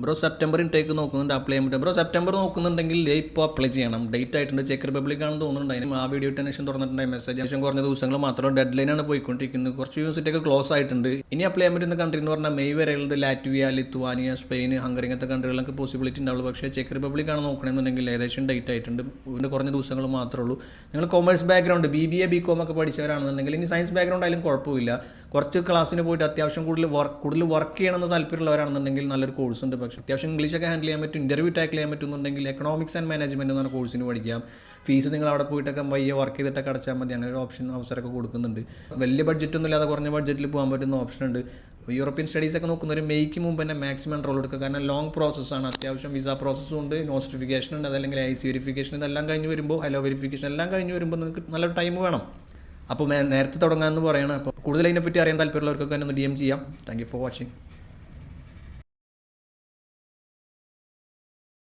Bro September intake നോക്കുന്നുണ്ട്, apply ചെയ്യാൻ പറ്റും. ബ്രോ സെപ്റ്റംബർ നോക്കുന്നുണ്ടെങ്കിൽ ഇപ്പോൾ അപ്ലൈ ചെയ്യണം. ഡേറ്റ് ആയിട്ടുണ്ട്. ചെക്ക് റിപ്പബ്ലിക് ആണെന്ന് തോന്നുന്നുണ്ട്. അതിന് ആ വീഡിയോ ടെൻഷൻ തുറന്നിട്ടുണ്ടായി മെസ്സേജ്. ശേഷം കുറഞ്ഞ ദിവസങ്ങൾ മാത്രം ഡെഡ് ലൈനാണ് പോയിക്കൊണ്ടിരിക്കുന്നത്. കുറച്ച് യൂണിവേഴ്സിറ്റി ഒക്കെ ക്ലോസ് ആയിട്ടുണ്ട്. ഇനി അപ്ലൈ ചെയ്യാൻ പറ്റുന്ന കൺട്രി എന്ന് പറഞ്ഞാൽ മെയ് വരെയുള്ളത് ലാറ്റ്വിയ, ലിത്വാനിയ, സ്പെയിൻ, ഹംഗറി ഇങ്ങനത്തെ കൺട്രികളൊക്കെ പോസിബിലിറ്റി ഉണ്ടാവുള്ളൂ. പക്ഷേ ചെക്ക് റിപ്പബ്ലിക് ആണ് നോക്കണമെന്നുണ്ടെങ്കിൽ ഏകദേശം ഡേറ്റ് ആയിട്ടുണ്ട്. ഇതിൻ്റെ കുറഞ്ഞ ദിവസങ്ങൾ മാത്രമേ ഉള്ളൂ. നിങ്ങൾ കൊമേഴ്സ് ബാക്ക്ഗ്രൗണ്ട് BBA BCom ഒക്കെ പഠിച്ചവരാണെന്നുണ്ടെങ്കിൽ ഇനി സയൻസ് ബാക്ക്ഗ്രൗണ്ട് ആയാലും കുഴപ്പമില്ല. കുറച്ച് ക്ലാസ്സിന് പോയിട്ട് അത്യാവശ്യം കൂടുതൽ വർക്ക് ചെയ്യണമെന്ന് താല്പര്യമുള്ളവരാണെന്നുണ്ടെങ്കിൽ നല്ലൊരു കോഴ്സ് ഉണ്ട്. പക്ഷേ അത്യാവശ്യം ഇംഗ്ലീഷൊക്കെ ഹാൻഡിൽ ചെയ്യാൻ പറ്റും, ഇൻ്റർവ്യൂ ടാക്കിൾ ചെയ്യാൻ പറ്റുന്നുണ്ടെങ്കിൽ എക്കണോമിക്സ് ആൻഡ് മാനേജ്മെൻറ്റ് എന്ന് പറഞ്ഞ കോഴ്സിന് പഠിക്കാം. ഫീസ് നിങ്ങൾ അവിടെ പോയിട്ടൊക്കെ വയ്യ വർക്ക് ചെയ്തിട്ടൊക്കെ അടച്ചാൽ മതി. അങ്ങനെ ഒരു അവസരമൊക്കെ കൊടുക്കുന്നുണ്ട്. വലിയ ബഡ്ജറ്റൊന്നും ഇല്ലാതെ കുറഞ്ഞ ബഡ്ജറ്റിൽ പോകാൻ പറ്റുന്ന ഓപ്ഷൻ ഉണ്ട്. യൂറോപ്യൻ സ്റ്റഡീസൊക്കെ നോക്കുന്നവർ മെയ്ക്ക് മുമ്പ് തന്നെ മാക്സിമം റോൾ എടുക്കുക. കാരണം ലോങ് പ്രോസസ്സാണ്. അത്യാവശ്യം വിസ പ്രോസസ്സും ഉണ്ട്, നോസ്റ്റിഫിക്കേഷൻ ഉണ്ട്, അതല്ലെങ്കിൽ IC വെരിഫിക്കേഷൻ, ഇതെല്ലാം കഴിഞ്ഞ് വരുമ്പോൾ ഹലോ വെരിഫിക്കേഷൻ എല്ലാം കഴിഞ്ഞ് വരുമ്പോൾ നിങ്ങൾക്ക് നല്ലൊരു ടൈം വേണം. അപ്പോൾ നേരത്തെ തുടങ്ങാമെന്ന് പറയണം. അപ്പോൾ കൂടുതൽ അതിനെപ്പറ്റി അറിയാൻ താല്പര്യമുള്ളവർക്കൊക്കെ ഒന്ന് DM ചെയ്യാം. Thank you for watching.